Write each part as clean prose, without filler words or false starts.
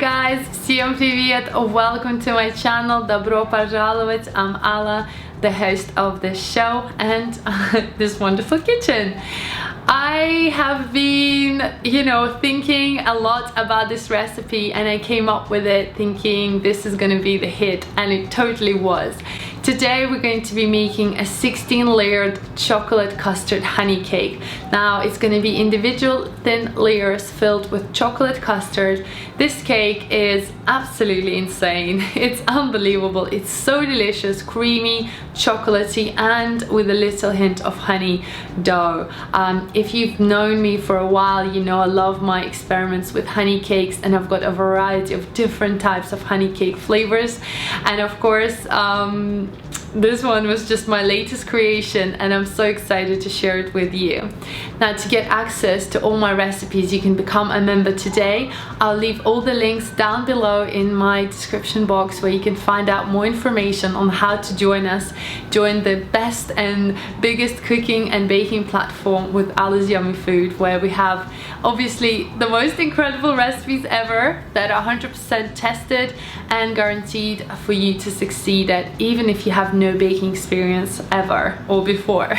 guys, всем привет! Welcome to my channel. Добро пожаловать. I'm Alla, the host of this show and this wonderful kitchen. I have been, thinking a lot about this recipe, and I came up with it thinking this is gonna be the hit, and it totally was. Today we're going to be making a 16-layered chocolate custard honey cake. Now it's going to be individual thin layers filled with chocolate custard. This cake is absolutely insane. It's unbelievable. It's so delicious, creamy, chocolatey, and with a little hint of honey dough. If you've known me for a while, you know I love my experiments with honey cakes, and I've got a variety of different types of honey cake flavors. And of course, this one was just my latest creation, and I'm so excited to share it with you. Now, to get access to all my recipes, you can become a member today. I'll leave all the links down below in my description box, where you can find out more information on how to join us, join the best and biggest cooking and baking platform with AllasYummyFood, where we have obviously the most incredible recipes ever that are 100% tested and guaranteed for you to succeed at, even if you have no baking experience ever or before.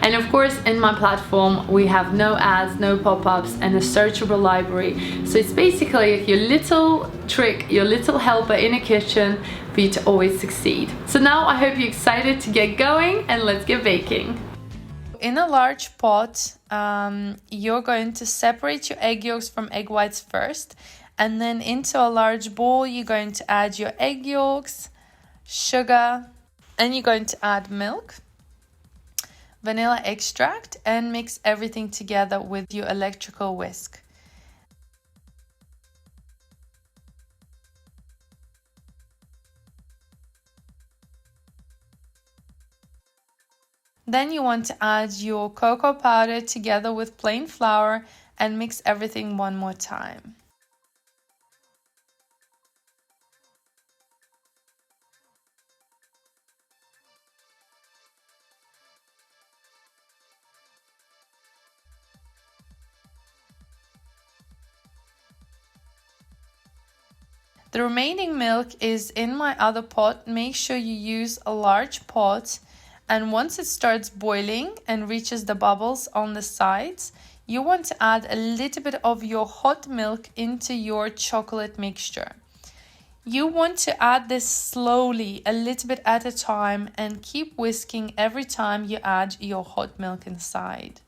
And of course, in my platform we have no ads, no pop-ups, and a searchable library. So it's basically your little trick, your little helper in a kitchen for you to always succeed. So now I hope you're excited to get going, and let's get baking. In a large pot, you're going to separate your egg yolks from egg whites first, and then into a large bowl you're going to add your egg yolks, sugar, and you're going to add milk, vanilla extract, and mix everything together with your electrical whisk. Then you want to add your cocoa powder together with plain flour and mix everything one more time. The remaining milk is in my other pot. Make sure you use a large pot, and once it starts boiling and reaches the bubbles on the sides, you want to add a little bit of your hot milk into your chocolate mixture. You want to add this slowly, a little bit at a time, and keep whisking every time you add your hot milk inside.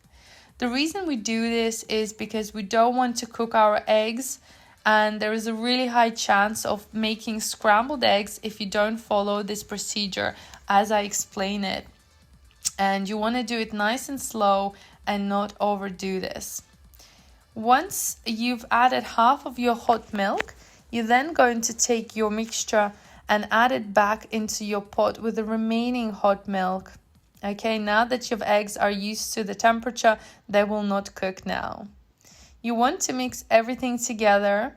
The reason we do this is because we don't want to cook our eggs, and there is a really high chance of making scrambled eggs if you don't follow this procedure as I explain it. And you want to do it nice and slow and not overdo this. Once you've added half of your hot milk, you're then going to take your mixture and add it back into your pot with the remaining hot milk. Okay, now that your eggs are used to the temperature, they will not cook now. You want to mix everything together,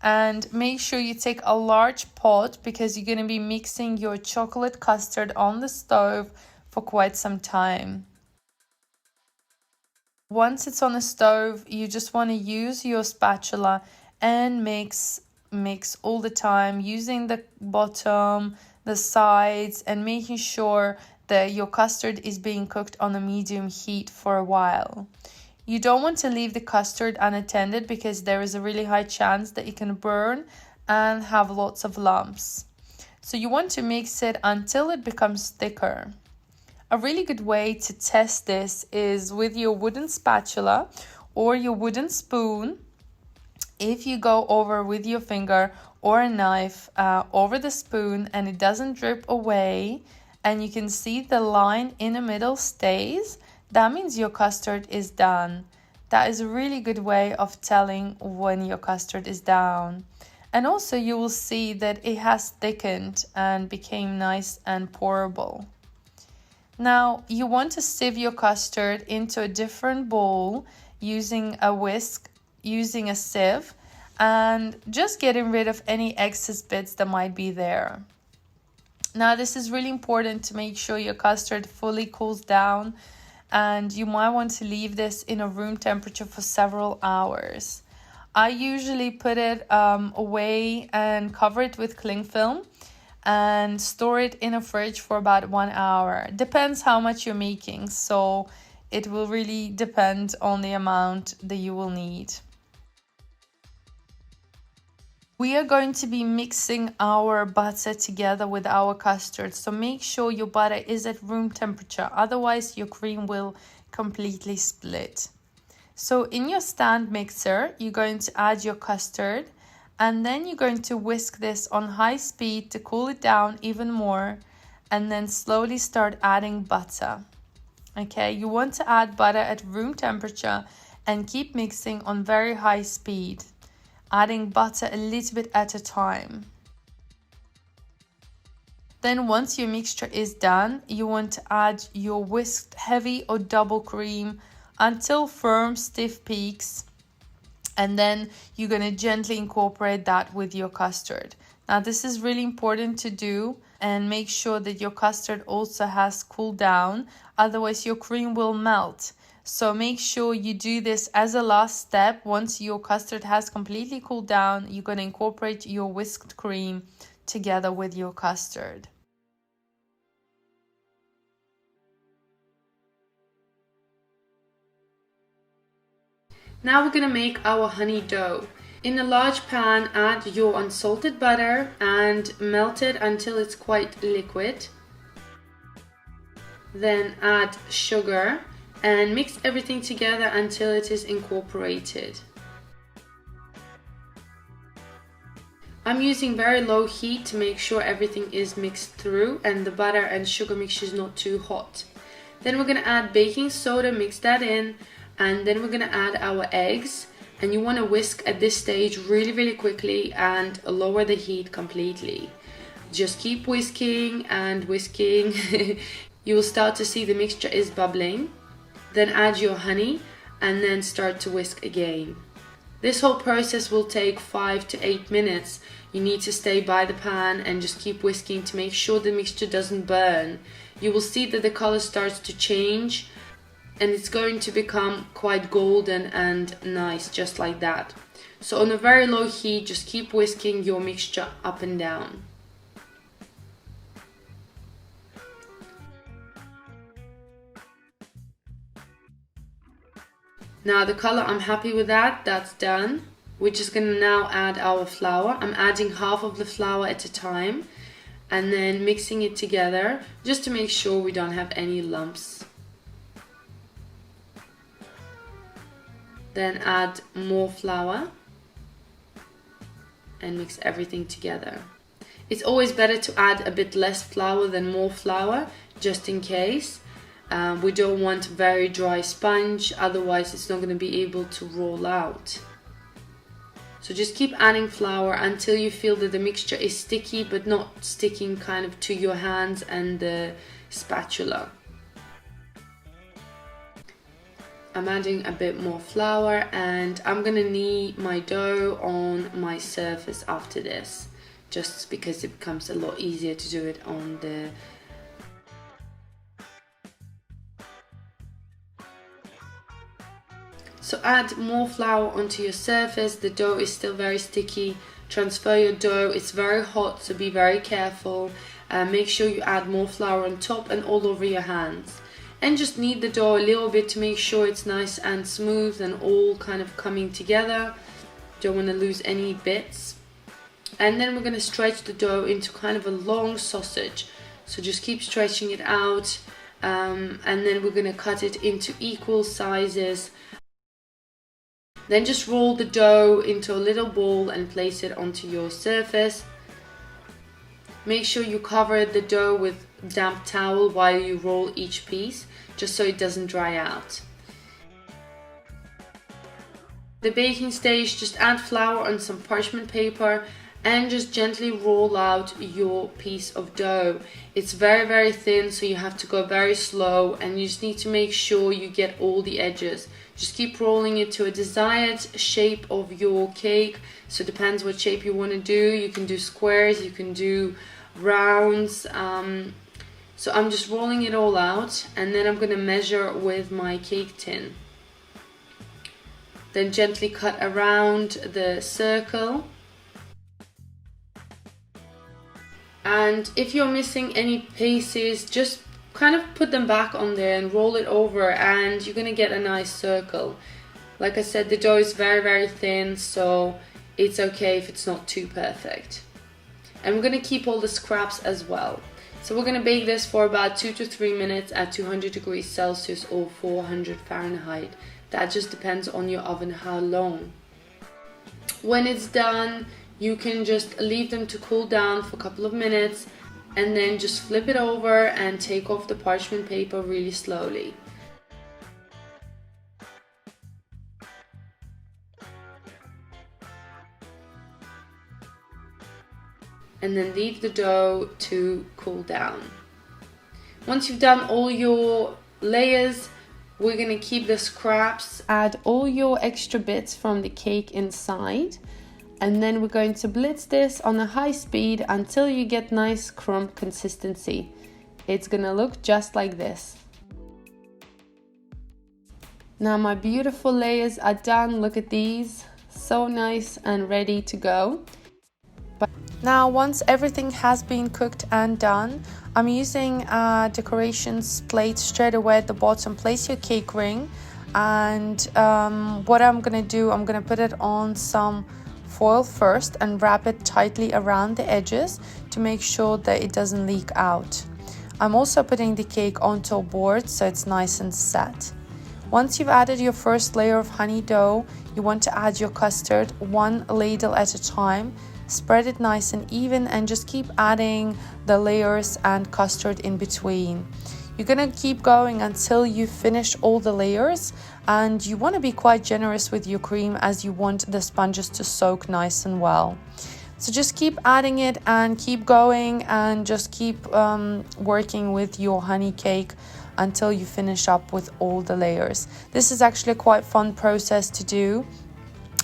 and make sure you take a large pot because you're going to be mixing your chocolate custard on the stove for quite some time. Once it's on the stove, you just want to use your spatula and mix all the time, using the bottom, the sides, and making sure that your custard is being cooked on a medium heat for a while. You don't want to leave the custard unattended because there is a really high chance that it can burn and have lots of lumps. So you want to mix it until it becomes thicker. A really good way to test this is with your wooden spatula or your wooden spoon. If you go over with your finger or a knife over the spoon and it doesn't drip away, and you can see the line in the middle stays, that means your custard is done. That is a really good way of telling when your custard is down. And also you will see that it has thickened and became nice and pourable. Now you want to sieve your custard into a different bowl using a whisk, using a sieve, and just getting rid of any excess bits that might be there. Now this is really important to make sure your custard fully cools down, and you might want to leave this in a room temperature for several hours. I usually put it away and cover it with cling film and store it in a fridge for about 1 hour. Depends how much you're making, so it will really depend on the amount that you will need. We are going to be mixing our butter together with our custard, so make sure your butter is at room temperature, otherwise your cream will completely split. So in your stand mixer, you're going to add your custard, and then you're going to whisk this on high speed to cool it down even more, and then slowly start adding butter. Okay, you want to add butter at room temperature and keep mixing on very high speed, adding butter a little bit at a time. Then once your mixture is done, you want to add your whisked heavy or double cream until firm, stiff peaks. And then you're going to gently incorporate that with your custard. Now this is really important to do, and make sure that your custard also has cooled down, otherwise your cream will melt. So make sure you do this as a last step. Once your custard has completely cooled down, you're going to incorporate your whisked cream together with your custard. Now we're going to make our honey dough. In a large pan, add your unsalted butter and melt it until it's quite liquid. Then add sugar and mix everything together until it is incorporated. I'm using very low heat to make sure everything is mixed through and the butter and sugar mixture is not too hot. Then we're going to add baking soda, mix that in, and then we're going to add our eggs, and you want to whisk at this stage really quickly and lower the heat completely. Just keep whisking and whisking. You will start to see the mixture is bubbling. Then add your honey and then start to whisk again. This whole process will take 5 to 8 minutes. You need to stay by the pan and just keep whisking to make sure the mixture doesn't burn. You will see that the color starts to change, and it's going to become quite golden and nice, just like that. So on a very low heat, just keep whisking your mixture up and down. Now the color, I'm happy with that, that's done. We're just gonna now add our flour. I'm adding half of the flour at a time and then mixing it together just to make sure we don't have any lumps. Then add more flour and mix everything together. It's always better to add a bit less flour than more flour, just in case. We don't want very dry sponge, otherwise it's not going to be able to roll out. So just keep adding flour until you feel that the mixture is sticky, but not sticking kind of to your hands and the spatula. I'm adding a bit more flour, and I'm gonna knead my dough on my surface after this, just because it becomes a lot easier to do it on the So add more flour onto your surface. The dough is still very sticky. Transfer your dough, it's very hot, so be very careful. Make sure you add more flour on top and all over your hands. And just knead the dough a little bit to make sure it's nice and smooth and all kind of coming together. Don't want to lose any bits. And then we're going to stretch the dough into kind of a long sausage. So just keep stretching it out, and then we're going to cut it into equal sizes. Then just roll the dough into a little ball and place it onto your surface. Make sure you cover the dough with damp towel while you roll each piece, just so it doesn't dry out. The baking stage, just add flour on some parchment paper and just gently roll out your piece of dough. It's very thin, so you have to go very slow, and you just need to make sure you get all the edges. Just keep rolling it to a desired shape of your cake. So it depends what shape you want to do. You can do squares, you can do rounds. So I'm just rolling it all out, and then I'm going to measure with my cake tin. then gently cut around the circle. And if you're missing any pieces, just kind of put them back on there and roll it over, and you're gonna get a nice circle. Like I said, the dough is very, very thin, so it's okay if it's not too perfect. And we're gonna keep all the scraps as well. So we're gonna bake this for about 2 to 3 minutes at 200 degrees Celsius or 400 Fahrenheit. That just depends on your oven how long. When it's done, you can just leave them to cool down for a couple of minutes, and then just flip it over and take off the parchment paper really slowly. And then leave the dough to cool down. Once you've done all your layers, we're gonna keep the scraps. Add all your extra bits from the cake inside, and then we're going to blitz this on a high speed until you get nice crumb consistency. It's gonna look just like this. Now my beautiful layers are done. Look at these, so nice and ready to go. Now once everything has been cooked and done, I'm using a decorations plate straight away at the bottom. Place your cake ring, and what I'm gonna do, I'm gonna put it on some foil first and wrap it tightly around the edges to make sure that it doesn't leak out. I'm also putting the cake onto a board so it's nice and set. Once you've added your first layer of honey dough, you want to add your custard one ladle at a time. Spread it nice and even, and just keep adding the layers and custard in between. You're gonna keep going until you finish all the layers, and you want to be quite generous with your cream as you want the sponges to soak nice and well. So just keep adding it and keep going, and just keep working with your honey cake until you finish up with all the layers. This is actually a quite fun process to do.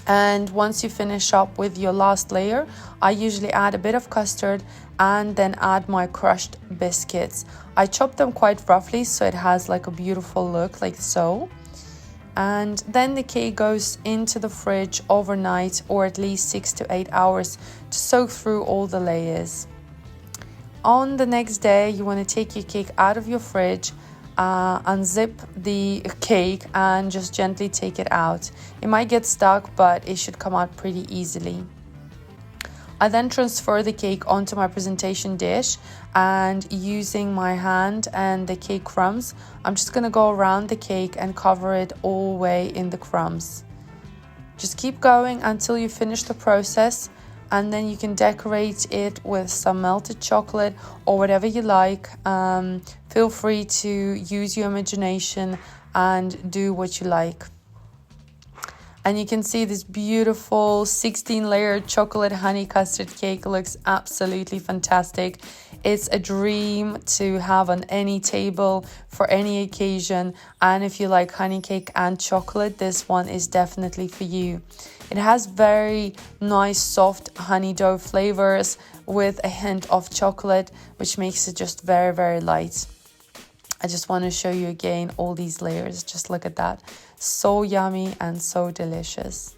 And once you finish up with your last layer, I usually add a bit of custard and then add my crushed biscuits. I chop them quite roughly so it has like a beautiful look, like so. And then the cake goes into the fridge overnight, or at least 6 to 8 hours, to soak through all the layers. On the next day, you want to take your cake out of your fridge, unzip the cake and just gently take it out. It might get stuck, but it should come out pretty easily. I then transfer the cake onto my presentation dish, and using my hand and the cake crumbs, I'm just gonna go around the cake and cover it all the way in the crumbs. Just keep going until you finish the process, and then you can decorate it with some melted chocolate or whatever you like. Feel free to use your imagination and do what you like. And you can see this beautiful 16-layered chocolate honey custard cake looks absolutely fantastic. It's a dream to have on any table for any occasion. And if you like honey cake and chocolate, this one is definitely for you. It has very nice soft honey dough flavors with a hint of chocolate, which makes it just very, very light. I just want to show you again all these layers. Just look at that. So yummy and so delicious.